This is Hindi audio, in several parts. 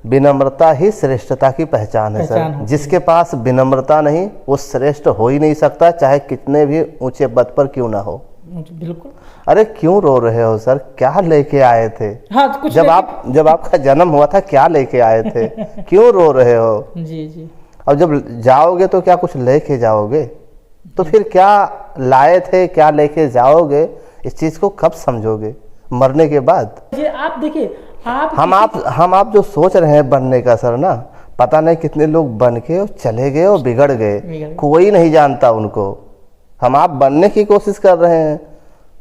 विनम्रता ही श्रेष्ठता की पहचान है सर। जिसके पास विनम्रता नहीं वो श्रेष्ठ हो ही नहीं सकता, चाहे कितने भी ऊंचे पद पर क्यों ना हो। बिल्कुल। अरे क्यों रो रहे हो सर, क्या लेके आए थे? हाँ, कुछ जब आपका जन्म हुआ था क्या लेके आए थे? क्यों रो रहे हो? जी जी। अब जब जाओगे तो क्या कुछ लेके जाओगे? तो फिर क्या लाए थे, क्या लेके जाओगे, इस चीज को कब समझोगे? मरने के बाद। ये आप देखिए, हम आप जो सोच रहे हैं बनने का सर ना, पता नहीं कितने लोग बन के चले गए और बिगड़ गए, कोई नहीं जानता उनको। हम आप बनने की कोशिश कर रहे हैं,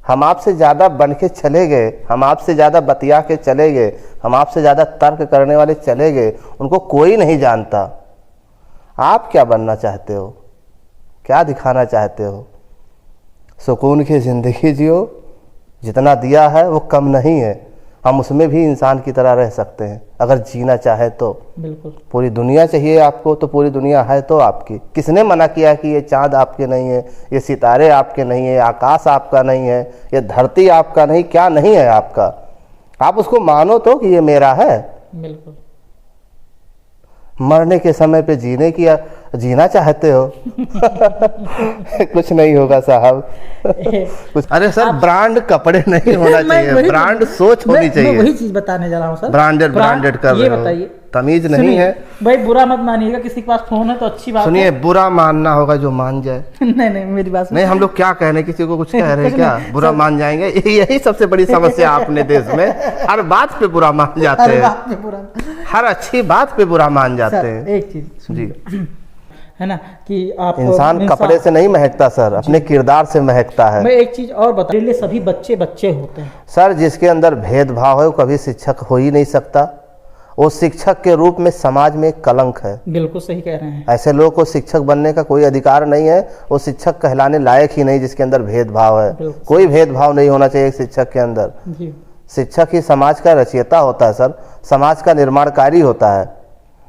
हम आपसे ज्यादा बन के चले गए, हम आपसे ज्यादा बतिया के चले गए, हम आपसे ज्यादा तर्क करने वाले चले गए, उनको कोई नहीं जानता। आप क्या बनना चाहते हो, क्या दिखाना चाहते हो? सुकून की जिंदगी जियो, जितना दिया है वो कम नहीं है, हम उसमें भी इंसान की तरह रह सकते हैं अगर जीना चाहे तो। बिल्कुल। पूरी दुनिया चाहिए आपको तो पूरी दुनिया है तो आपकी। किसने मना किया कि ये चांद आपके नहीं है, ये सितारे आपके नहीं है, आकाश आपका नहीं है, ये धरती आपका नहीं, क्या नहीं है आपका? आप उसको मानो तो कि ये मेरा है। बिल्कुल। मरने के समय पे जीना चाहते हो? कुछ नहीं होगा साहब। कुछ। अरे सर ब्रांड कपड़े नहीं होना चाहिए, ब्रांड सोच होनी चाहिए। मैं वही चीज बताने जा रहा हूँ सर। ब्रांडेड कर रहे हो। ये बताइए, तमीज नहीं है भाई। बुरा मत मानिएगा, किसी के पास फोन है तो अच्छी बात है। सुनिए, बुरा मानना होगा जो मान जाए। नहीं मेरी बात नहीं, हम लोग क्या कह रहे हैं, किसी को कुछ कह रहे हैं क्या? बुरा मान जाएंगे, यही सबसे बड़ी समस्या अपने देश में। हर बात पे बुरा मान जाते हैं, हर अच्छी बात पे बुरा मान जाते हैं। एक चीज जी है ना कि आप इंसान कपड़े से नहीं महकता सर, अपने किरदार से महकता है। मैं एक चीज और बता, मेरे लिए सभी बच्चे होते हैं सर। जिसके अंदर भेदभाव है वो कभी शिक्षक हो ही नहीं सकता। वो शिक्षक के रूप में समाज में एक कलंक है। बिल्कुल सही कह रहे हैं। ऐसे लोगों को शिक्षक बनने का कोई अधिकार नहीं है, वो शिक्षक कहलाने लायक ही नहीं जिसके अंदर भेदभाव है। कोई भेदभाव नहीं होना चाहिए शिक्षक के अंदर। शिक्षक ही समाज का रचयिता होता है सर, समाज का निर्माणकारी होता है।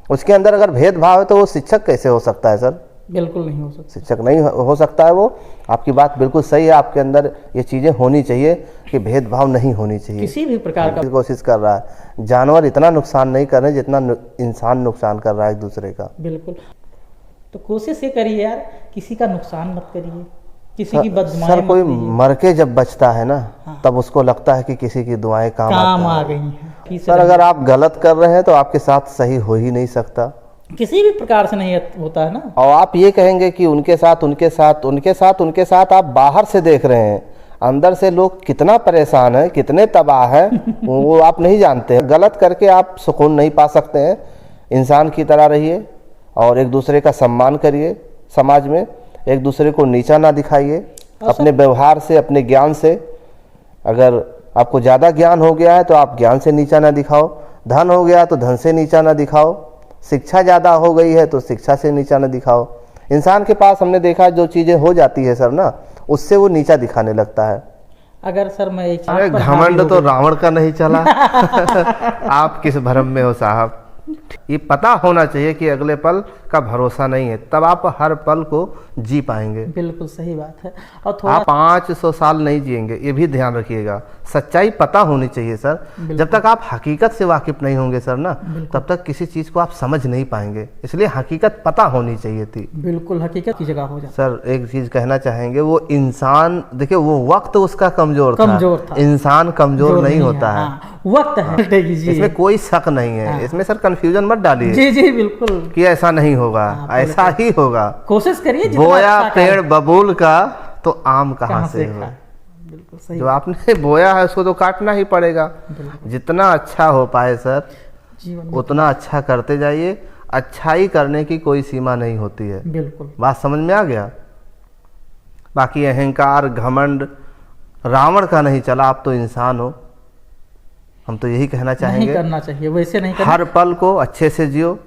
उसके अंदर अगर भेदभाव है तो वो शिक्षक कैसे हो सकता है सर? बिल्कुल नहीं हो सकता, शिक्षक नहीं हो सकता है वो। आपकी बात बिल्कुल सही है, आपके अंदर ये चीजें होनी चाहिए कि भेदभाव नहीं होनी चाहिए किसी भी प्रकार का। कोशिश कर रहा है, जानवर इतना नुकसान नहीं कर रहे जितना इंसान नुकसान कर रहा है एक दूसरे का। बिल्कुल। तो कोशिश ये करिए यार, किसी का नुकसान मत करिए, किसी की बददुआएं सर कोई मर के जब बचता है ना, हाँ। तब उसको लगता है कि किसी की दुआएं काम आ गई हैं। सर अगर आप गलत कर रहे हैं तो आपके साथ सही हो ही नहीं सकता, किसी भी प्रकार से नहीं होता है ना। और आप ये कहेंगे कि उनके साथ आप बाहर से देख रहे हैं, अंदर से लोग कितना परेशान है, कितने तबाह है वो आप नहीं जानते हैं। गलत करके आप सुकून नहीं पा सकते हैं। इंसान की तरह रहिए और एक दूसरे का सम्मान करिए, समाज में एक दूसरे को नीचा ना दिखाइए अपने व्यवहार से, अपने ज्ञान से। अगर आपको ज़्यादा ज्ञान हो गया है तो आप ज्ञान से नीचा ना दिखाओ, धन हो गया तो धन से नीचा ना दिखाओ, शिक्षा ज़्यादा हो गई है तो शिक्षा से नीचा ना दिखाओ। इंसान के पास हमने देखा जो चीज़ें हो जाती है सर ना, उससे वो नीचा दिखाने लगता है। अगर सर मैं एक घमंड तो रावण का नहीं चला। आप किस भ्रम में हो साहब? ये पता होना चाहिए कि अगले पल का भरोसा नहीं है, तब आप हर पल को जी पाएंगे। बिल्कुल सही बात है। और थोड़ा आप 500 साल नहीं जिएंगे, ये भी ध्यान रखिएगा। सच्चाई पता होनी चाहिए सर। जब तक आप हकीकत से वाकिफ नहीं होंगे सर ना, तब तक किसी चीज को आप समझ नहीं पाएंगे। इसलिए हकीकत पता होनी चाहिए थी। बिल्कुल हकीकत की जगह हो जाए। सर एक चीज कहना चाहेंगे, वो इंसान देखिए, वो वक्त उसका कमजोर था। इंसान कमजोर नहीं होता है। वक्त है, इसमें कोई शक नहीं है। इसमें सर कंफ्यूजन मत डालिए। जी जी बिल्कुल कि ऐसा नहीं होगा, ऐसा ही होगा। कोशिश करिए। बोया पेड़ बबूल का तो आम कहाँ से हो? बिल्कुल सही। जो आपने बोया है उसको तो काटना ही पड़ेगा। जितना अच्छा हो पाए सर जीवन उतना अच्छा करते जाइए। अच्छाई करने की कोई सीमा नहीं होती है। बिल्कुल बात समझ में आ गया? बाकी अहंकार घमंड रावण का नहीं चला, आप तो इंसान हो। हम तो यही कहना चाहेंगे, नहीं करना चाहिए, वैसे नहीं करना। हर पल को अच्छे से जियो।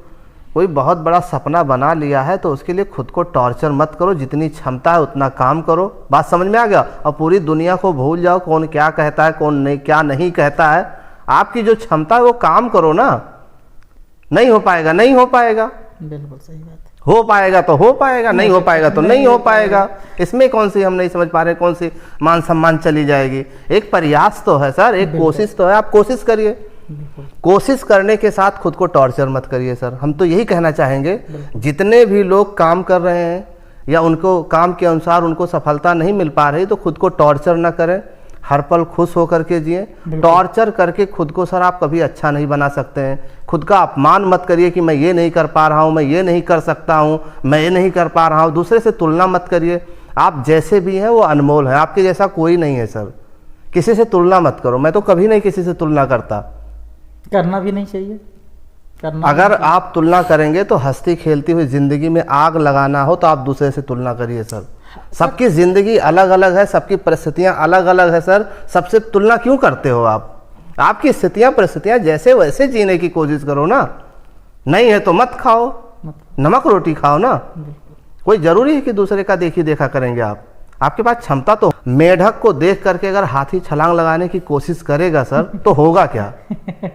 कोई बहुत बड़ा सपना बना लिया है तो उसके लिए खुद को टॉर्चर मत करो, जितनी क्षमता है उतना काम करो। बात समझ में आ गया? और पूरी दुनिया को भूल जाओ कौन क्या कहता है, कौन नहीं क्या नहीं कहता है। आपकी जो क्षमता है वो काम करो ना। नहीं हो पाएगा, नहीं हो पाएगा। बिल्कुल सही बात है। हो पाएगा तो हो पाएगा, नहीं हो पाएगा तो नहीं हो पाएगा। इसमें कौन सी हम नहीं समझ पा रहे, कौन सी मान सम्मान चली जाएगी? एक प्रयास तो है सर, एक कोशिश तो है, आप कोशिश करिए। बिल्कुल। कोशिश करने के साथ खुद को टॉर्चर मत करिए सर, हम तो यही कहना चाहेंगे। जितने भी लोग काम कर रहे हैं या उनको काम के अनुसार उनको सफलता नहीं मिल पा रही, तो खुद को टॉर्चर ना करें, हर पल खुश होकर के जिए। टॉर्चर करके खुद को सर आप कभी अच्छा नहीं बना सकते हैं। खुद का अपमान मत करिए कि मैं ये नहीं कर पा रहा हूँ, मैं ये नहीं कर सकता हूँ, मैं ये नहीं कर पा रहा हूँ। दूसरे से तुलना मत करिए। आप जैसे भी हैं वो अनमोल है, आपके जैसा कोई नहीं है सर। किसी से तुलना मत करो। मैं तो कभी नहीं किसी से तुलना करता, करना भी नहीं चाहिए। अगर आप तुलना करेंगे तो हंसती खेलती हुई जिंदगी में आग लगाना हो तो आप दूसरे से तुलना करिए सर। सबकी जिंदगी अलग अलग है, सबकी परिस्थितियां अलग अलग है सर। सबसे तुलना क्यों करते हो आप? आपकी स्थितियां परिस्थितियां जैसे वैसे जीने की कोशिश करो ना। नहीं है तो मत खाओ, नमक रोटी खाओ ना। कोई जरूरी है कि दूसरे का देखी देखा करेंगे आप? आपके पास क्षमता तो। मेढक को देख करके अगर हाथी छलांग लगाने की कोशिश करेगा सर तो होगा क्या?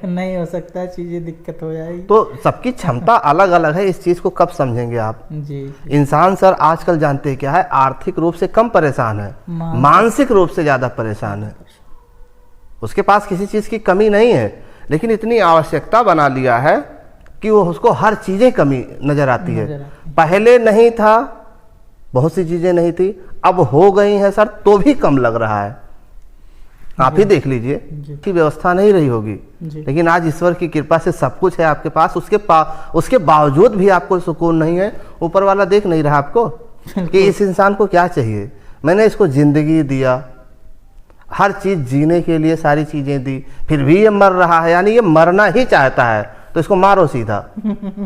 नहीं हो सकता, चीजें दिक्कत हो जाएगी। तो सबकी क्षमता अलग अलग है, इस चीज को कब समझेंगे आप? जी। इंसान सर आजकल जानते हैं क्या है, आर्थिक रूप से कम परेशान है, मानसिक रूप से ज्यादा परेशान है। उसके पास किसी चीज की कमी नहीं है, लेकिन इतनी आवश्यकता बना लिया है कि वो उसको हर चीजें कमी नजर आती है। पहले नहीं था, बहुत सी चीजें नहीं थी, अब हो गई हैं सर, तो भी कम लग रहा है। आप ही देख लीजिए कि व्यवस्था नहीं रही होगी, लेकिन आज ईश्वर की कृपा से सब कुछ है आपके पास। उसके बावजूद भी आपको सुकून नहीं है। ऊपर वाला देख नहीं रहा आपको कि इस इंसान को क्या चाहिए। मैंने इसको जिंदगी दिया, हर चीज जीने के लिए सारी चीजें दी, फिर भी ये मर रहा है, यानी ये मरना ही चाहता है। तो इसको मारो सीधा।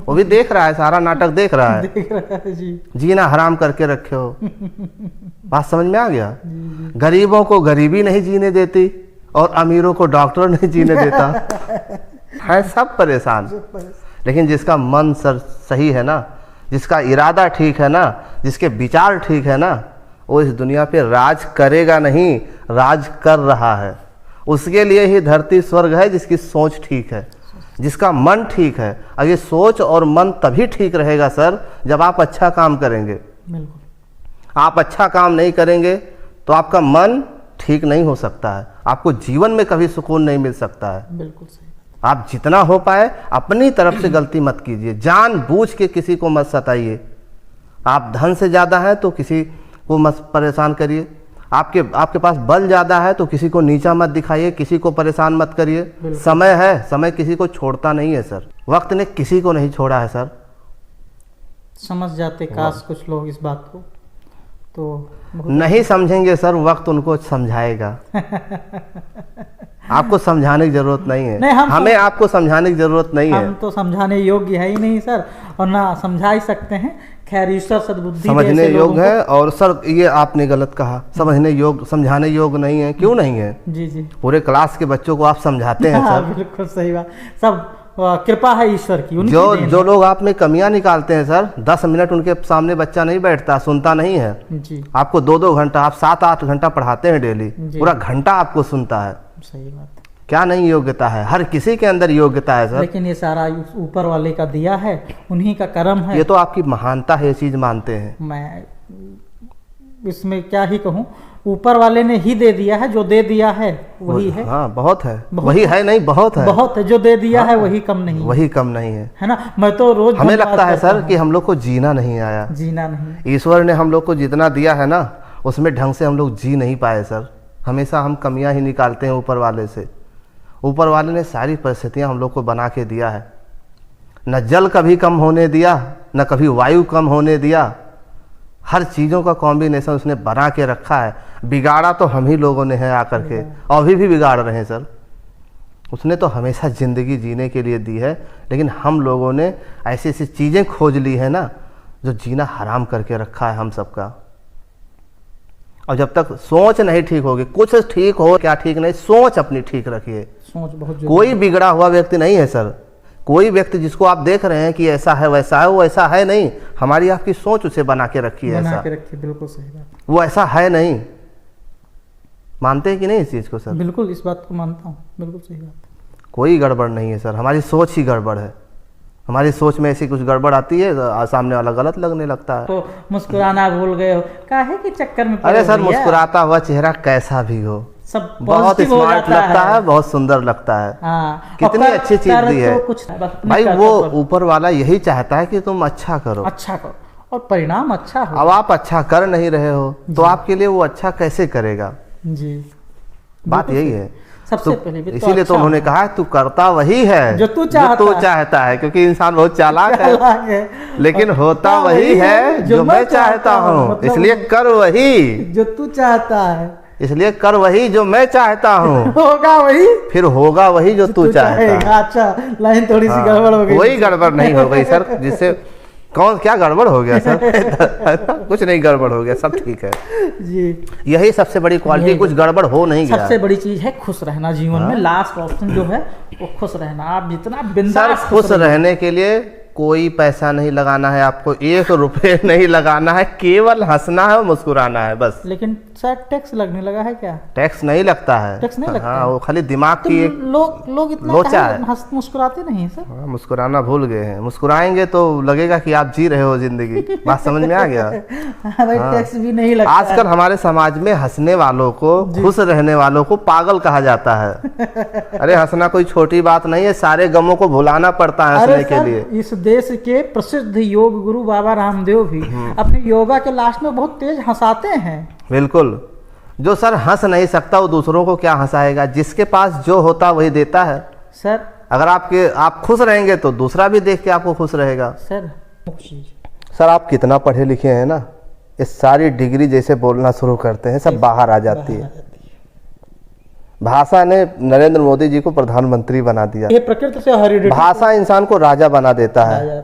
वो भी देख रहा है, सारा नाटक देख रहा है। देख रहा है जी। जीना हराम करके रखे हो। बात समझ में आ गया? गरीबों को गरीबी नहीं जीने देती और अमीरों को डॉक्टर नहीं जीने देता है। सब परेशान। लेकिन जिसका मन सर सही है ना, जिसका इरादा ठीक है ना, जिसके विचार ठीक है ना, वो इस दुनिया पे राज करेगा नहीं, राज कर रहा है। उसके लिए ही धरती स्वर्ग है, जिसकी सोच ठीक है, जिसका मन ठीक है। और ये सोच और मन तभी ठीक रहेगा सर जब आप अच्छा काम करेंगे। बिल्कुल। आप अच्छा काम नहीं करेंगे तो आपका मन ठीक नहीं हो सकता है, आपको जीवन में कभी सुकून नहीं मिल सकता है। बिल्कुल सही। आप जितना हो पाए अपनी तरफ से गलती मत कीजिए, जानबूझ के किसी को मत सताइए। आप धन से ज़्यादा हैं तो किसी को मत परेशान करिए। आपके पास बल ज़्यादा है तो किसी को नीचा मत दिखाइए, किसी को परेशान मत करिए। समय है, समय किसी को छोड़ता नहीं है सर। वक्त ने किसी को नहीं छोड़ा है सर। समझ जाते काश कुछ लोग इस बात को, तो नहीं समझेंगे सर, वक्त उनको समझाएगा। आपको समझाने की जरूरत नहीं है। नहीं, हमें आपको समझाने की जरूरत नहीं है। हम तो समझाने योग्य है ही नहीं सर, और ना समझा ही सकते हैं। खैर ईश्वर सद्बुद्धि समझने योग्य है। और सर ये आपने गलत कहा, समझने योग्य समझाने योग्य नहीं है। क्यों नहीं है? जी जी। पूरे क्लास के बच्चों को आप समझाते हैं सर। बिल्कुल सही बात। सब कृपा है ईश्वर की। जो लोग आप में कमियां निकालते हैं सर, 10 मिनट उनके सामने बच्चा नहीं बैठता, सुनता नहीं है जी। आपको 2-2 घंटा, आप 7-8 घंटा पढ़ाते हैं डेली, पूरा घंटा आपको सुनता है। सही बात। क्या नहीं योग्यता है? हर किसी के अंदर योग्यता है सर। लेकिन ये सारा ऊपर वाले का दिया है, उन्हीं का कर्म है। ये तो आपकी महानता है, ये चीज मानते हैं। मैं इसमें क्या ही कहूँ, ऊपर वाले ने ही दे दिया है, जो दे दिया है वही है। हाँ बहुत है, वही है नहीं, बहुत है, बहुत है। जो दे दिया है वही कम नहीं, वही कम नहीं है ना। मैं तो रोज हमें लगता है सर कि हम लोग को जीना नहीं आया, जीना नहीं। ईश्वर ने हम लोग को जितना दिया है ना, उसमें ढंग से हम लोग जी नहीं पाए सर। हमेशा हम कमियां ही निकालते हैं ऊपर वाले से। ऊपर वाले ने सारी परिस्थितियां हम लोग को बना के दिया है। न जल कभी कम होने दिया, न कभी वायु कम होने दिया। हर चीज़ों का कॉम्बिनेशन उसने बना के रखा है। बिगाड़ा तो हम ही लोगों ने है आकर के, और अभी भी बिगाड़ रहे हैं सर। उसने तो हमेशा ज़िंदगी जीने के लिए दी है, लेकिन हम लोगों ने ऐसी ऐसी चीज़ें खोज ली है ना, जो जीना हराम करके रखा है हम सबका। और जब तक सोच नहीं ठीक होगी, कुछ ठीक हो क्या ठीक नहीं, सोच अपनी ठीक रखिए। सोच बहुत कोई बिगड़ा हुआ व्यक्ति नहीं है सर। कोई व्यक्ति जिसको आप देख रहे हैं कि ऐसा है वैसा है, वो ऐसा है नहीं। हमारी आपकी सोच उसे बना के रखी है, बना के रखी। बिल्कुल सही बात। वो ऐसा है नहीं। मानते हैं कि नहीं इस चीज को सर? बिल्कुल इस बात को मानता हूँ। बिल्कुल सही बात। कोई गड़बड़ नहीं है सर, हमारी सोच ही गड़बड़ है। हमारी सोच में ऐसी कुछ गड़बड़ आती है तो सामने वाला गलत लगने लगता है। तो मुस्कुराना भूल गए हो, काहे के चक्कर में? अरे सर, मुस्कुराता हुआ चेहरा कैसा भी हो, सब बहुत positive हो स्मार्ट जाता लगता है, बहुत सुंदर लगता है। हाँ, कितनी और अच्छी चीज कर दी है तो कुछ नहीं, बस अपने भाई। कर्तव्य वो पर ऊपर वाला यही चाहता है कि तुम अच्छा करो। अच्छा करो और परिणाम अच्छा हो। अब आप अच्छा कर नहीं रहे हो तो आपके लिए वो अच्छा कैसे करेगा? जी, बात बिल्कुल यही सही। है। सबसे पहले भी तो इसीलिए तो अच्छा उन्होंने कहा तू करता वही है जो तू चाहता है। क्योंकि इंसान बहुत चालाक चालाक है, है, लेकिन और होता वही है जो मैं चाहता हूँ। मतलब इसलिए कर वही, जो तू चाहता है, इसलिए कर वही जो मैं चाहता हूँ, होगा वही फिर होगा वही जो तू चाहता है। चाहेगा। अच्छा, लाइन थोड़ी सी हाँ, गड़बड़ हो गई। कोई गड़बड़ नहीं हो गई सर। जिससे कौन क्या गड़बड़ हो गया सर? कुछ नहीं गड़बड़ हो गया, सब ठीक है जी। यही सबसे बड़ी क्वालिटी, यही कुछ गड़बड़ हो नहीं गया। सबसे बड़ी चीज है खुश रहना जीवन में। लास्ट ऑप्शन जो है वो खुश रहना। आप जितना बिंदास सर खुश रहने के लिए कोई पैसा नहीं लगाना है, आपको 1 रुपये नहीं लगाना है, केवल हंसना है और मुस्कुराना है बस। लेकिन सर टैक्स लगने लगा है क्या? टैक्स नहीं लगता है। टैक्स नहीं लगता हाँ, है? वो खाली दिमाग तो की एक लोग इतना लोचा काहे है। हंस मुस्कुराते नहीं सर? हाँ, मुस्कुराना भूल गए हैं। मुस्कुराएंगे तो लगेगा कि आप जी रहे हो जिंदगी। बात समझ में आ गया? हाँ भाई, टैक्स भी नहीं लगता आजकल हमारे समाज में हंसने वालों को, खुश रहने वालों को पागल कहा जाता है। अरे हंसना कोई छोटी बात नहीं है, सारे गमों को भुलाना पड़ता है हंसने के लिए। इस देश के प्रसिद्ध योग गुरु बाबा रामदेव भी अपने योगा के लास्ट में बहुत तेज हंसाते हैं। बिल्कुल। जो सर हंस नहीं सकता वो दूसरों को क्या हंसाएगा? जिसके पास जो होता वही देता है सर। अगर आप खुश रहेंगे तो दूसरा भी देख के आपको खुश रहेगा। सर आप कितना पढ़े लिखे हैं ना, ये सारी डिग्री जैसे बोलना शुरू करते हैं सब बाहर आ जाती है। भाषा ने नरेंद्र मोदी जी को प्रधानमंत्री बना दिया। ये प्रकृति से हेरिडिटी भाषा इंसान को राजा बना देता है।